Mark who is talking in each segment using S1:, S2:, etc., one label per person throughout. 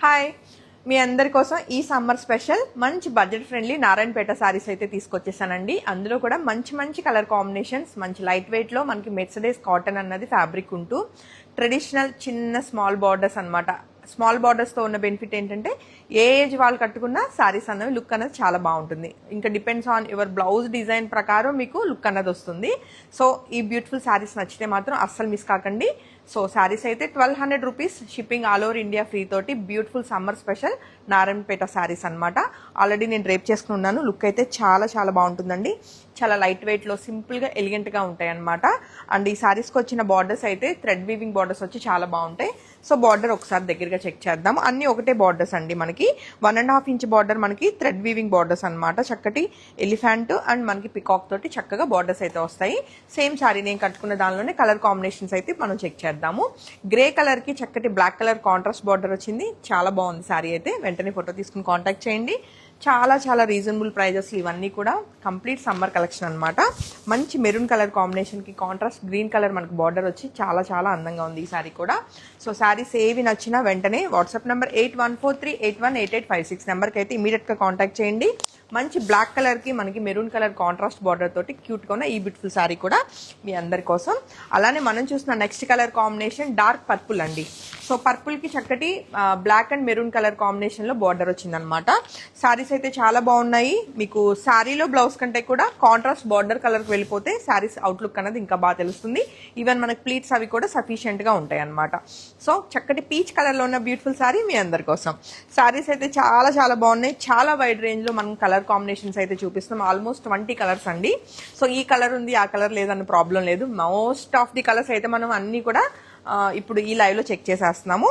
S1: Hi, మీ అందరి కోసం ఈ సమ్మర్ స్పెషల్ మంచి బడ్జెట్ ఫ్రెండ్లీ నారాయణపేట సారీస్ అయితే తీసుకొచ్చేసానండి. అందులో కూడా మంచి మంచి కలర్ కాంబినేషన్స్, మంచి లైట్ వెయిట్లో మనకి మెర్సిడీస్ కాటన్ అన్నది ఫ్యాబ్రిక్ ఉంటూ ట్రెడిషనల్ చిన్న స్మాల్ బార్డర్స్ అనమాట. స్మాల్ బార్డర్స్తో ఉన్న బెనిఫిట్ ఏంటంటే ఏ ఏజ్ వాళ్ళు కట్టుకున్నా శారీస్ అన్నవి లుక్ అనేది చాలా బాగుంటుంది. ఇంకా depends on your blouse design ప్రకారం మీకు లుక్ అన్నది వస్తుంది. సో ఈ బ్యూటిఫుల్ శారీస్ నచ్చితే మాత్రం అస్సలు మిస్ కాకండి. సో శారీస్ అయితే 1200 rupees, shipping all over India free తోటి beautiful summer special Narayanpet saris అనమాట. ఆల్రెడీ నేను డ్రేప్ చేసుకుని ఉన్నాను. లుక్ అయితే చాలా చాలా బాగుంటుందండి. చాలా లైట్ వెయిట్లో సింపుల్గా ఎలిగెంట్గా ఉంటాయి అనమాట. అండ్ ఈ శారీస్కి వచ్చిన బార్డర్స్ అయితే థ్రెడ్ వీవింగ్ బార్డర్స్ వచ్చి చాలా బాగుంటాయి. సో బార్డర్ ఒకసారి దగ్గరగా చెక్ చేద్దాం. అన్ని ఒకటే బార్డర్స్ అండి. మనకి 1.5 ఇంచ్ బార్డర్ మనకి థ్రెడ్ వీవింగ్ బార్డర్స్ అనమాట. చక్కటి ఎలిఫెంట్ అండ్ మనకి పికాక్ తోటి చక్కగా బార్డర్స్ అయితే వస్తాయి. సేమ్ శారీ నేను కట్టుకున్న దానిలోనే కలర్ కాంబినేషన్స్ అయితే మనం చెక్ చేద్దాము. గ్రే కలర్ కి చక్కటి బ్లాక్ కలర్ కాంట్రాస్ట్ బార్డర్ వచ్చింది. చాలా బాగుంది శారీ అయితే. వెంటనే ఫోటో తీసుకుని కాంటాక్ట్ చేయండి. చాలా చాలా రీజనబుల్ ప్రైజెస్ ఇవన్నీ కూడా కంప్లీట్ సమ్మర్ కలెక్షన్ అనమాట. మంచి మెరూన్ కలర్ కాంబినేషన్కి కాంట్రాస్ట్ గ్రీన్ కలర్ మనకు బార్డర్ వచ్చి చాలా చాలా అందంగా ఉంది ఈ శారీ కూడా. సో శారీస్ ఏవి నచ్చినా వెంటనే వాట్సాప్ నెంబర్ 8143818856 నెంబర్కి అయితే ఇమీడియట్గా కాంటాక్ట్ చేయండి. మంచి బ్లాక్ కలర్కి మనకి మెరూన్ కలర్ కాంట్రాస్ట్ బార్డర్ తోటి క్యూట్గా ఉన్న ఈ బ్యూటిఫుల్ శారీ కూడా మీ అందరి కోసం. అలానే మనం చూసిన next colour combination dark purple అండి. సో పర్పుల్కి చక్కటి బ్లాక్ అండ్ మెరూన్ కలర్ కాంబినేషన్లో బార్డర్ వచ్చిందనమాట. శారీస్ అయితే చాలా బాగున్నాయి. మీకు శారీలో బ్లౌజ్ కంటే కూడా కాంట్రాస్ట్ బార్డర్ కలర్కి వెళ్ళిపోతే శారీస్ అవుట్లుక్ అనేది ఇంకా బాగా తెలుస్తుంది. ఈవెన్ మనకి ప్లీట్స్ అవి కూడా సఫిషియెంట్గా ఉంటాయి అనమాట. సో చక్కటి పీచ్ కలర్లో ఉన్న బ్యూటిఫుల్ శారీ మీ అందరి కోసం. శారీస్ అయితే చాలా చాలా బాగున్నాయి. చాలా వైడ్ రేంజ్లో మనం కలర్ కాంబినేషన్స్ అయితే చూపిస్తున్నాం. ఆల్మోస్ట్ 20 కలర్స్ అండి. సో ఈ కలర్ ఉంది ఆ కలర్ లేదన్న ప్రాబ్లం లేదు. మోస్ట్ ఆఫ్ ది కలర్స్ అయితే మనం అన్ని కూడా ఇప్పుడు ఈ లైవ్లో చెక్ చేసేస్తున్నాము.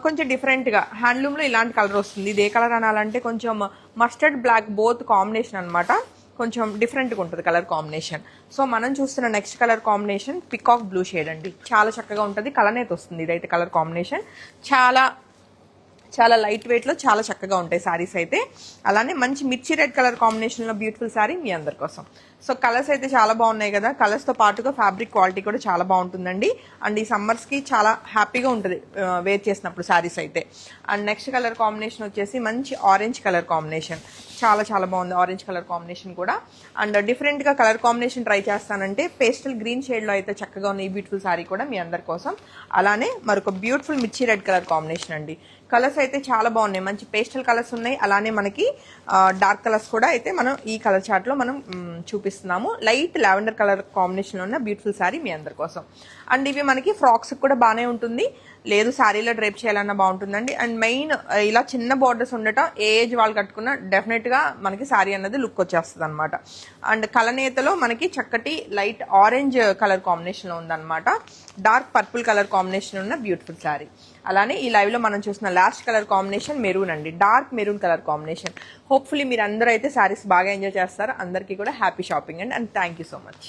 S1: కొంచెం డిఫరెంట్గా హ్యాండ్లూమ్లో ఇలాంటి కలర్ వస్తుంది. ఇదే కలర్ అనాలంటే కొంచెం మస్టర్డ్ బ్లాక్ బోత్ కాంబినేషన్ అనమాట. కొంచెం డిఫరెంట్గా ఉంటుంది కలర్ కాంబినేషన్. సో మనం చూస్తున్న next colour combination peacock blue shade అండి. చాలా చక్కగా ఉంటుంది. కలనేది వస్తుంది. ఇదైతే కలర్ కాంబినేషన్ చాలా చాలా లైట్ వెయిట్లో చాలా చక్కగా ఉంటాయి శారీస్ అయితే. అలానే మంచి మిర్చి రెడ్ కలర్ కాంబినేషన్లో బ్యూటిఫుల్ శారీ మీ అందరి కోసం. సో కలర్స్ అయితే చాలా బాగున్నాయి కదా. కలర్స్తో పాటుగా ఫ్యాబ్రిక్ క్వాలిటీ కూడా చాలా బాగుంటుందండి. అండ్ ఈ సమ్మర్స్కి చాలా హ్యాపీగా ఉంటుంది వేర్ చేసినప్పుడు శారీస్ అయితే. అండ్ నెక్స్ట్ కలర్ కాంబినేషన్ వచ్చేసి మంచి ఆరెంజ్ కలర్ కాంబినేషన్. చాలా చాలా బాగుంది ఆరెంజ్ కలర్ కాంబినేషన్ కూడా. అండ్ డిఫరెంట్గా కలర్ కాంబినేషన్ ట్రై చేస్తానంటే పేస్టల్ గ్రీన్ షేడ్లో అయితే చక్కగా ఉన్న ఈ బ్యూటిఫుల్ శారీ కూడా మీ అందరి కోసం. అలానే మరొక బ్యూటిఫుల్ మిర్చి రెడ్ కలర్ కాంబినేషన్ అండి. కలర్స్ అయితే చాలా బాగున్నాయి. మంచి పేస్టల్ కలర్స్ ఉన్నాయి. అలానే మనకి డార్క్ కలర్స్ కూడా అయితే మనం ఈ కలర్ చార్ట్లో మనం చూపిస్తున్నాము. లైట్ లావెండర్ కలర్ కాంబినేషన్లో ఉన్న బ్యూటిఫుల్ శారీ మీ అందరి కోసం. అండ్ ఇవి మనకి ఫ్రాక్స్ కూడా బాగానే ఉంటుంది. లేదు శారీలో డ్రైప్ చేయాలన్నా బాగుంటుందండి. అండ్ మెయిన్ ఇలా చిన్న బార్డర్స్ ఉండటం ఏ ఏజ్ వాళ్ళు కట్టుకున్నా డెఫినెట్గా మనకి శారీ అన్నది లుక్ వచ్చేస్తుంది అనమాట. అండ్ కలనేతలో మనకి చక్కటి లైట్ ఆరెంజ్ కలర్ కాంబినేషన్లో ఉందన్నమాట. డార్క్ పర్పుల్ కలర్ కాంబినేషన్ ఉన్న బ్యూటిఫుల్ శారీ. అలానే ఈ లైవ్లో మనం చూసిన లాస్ట్ కలర్ కాంబినేషన్ మెరూన్ అండి. Dark maroon colour combination. Hopefully మీరు అందరూ అయితే శారీస్ బాగా ఎంజాయ్ చేస్తారు. అందరికీ కూడా happy shopping and thank you so much.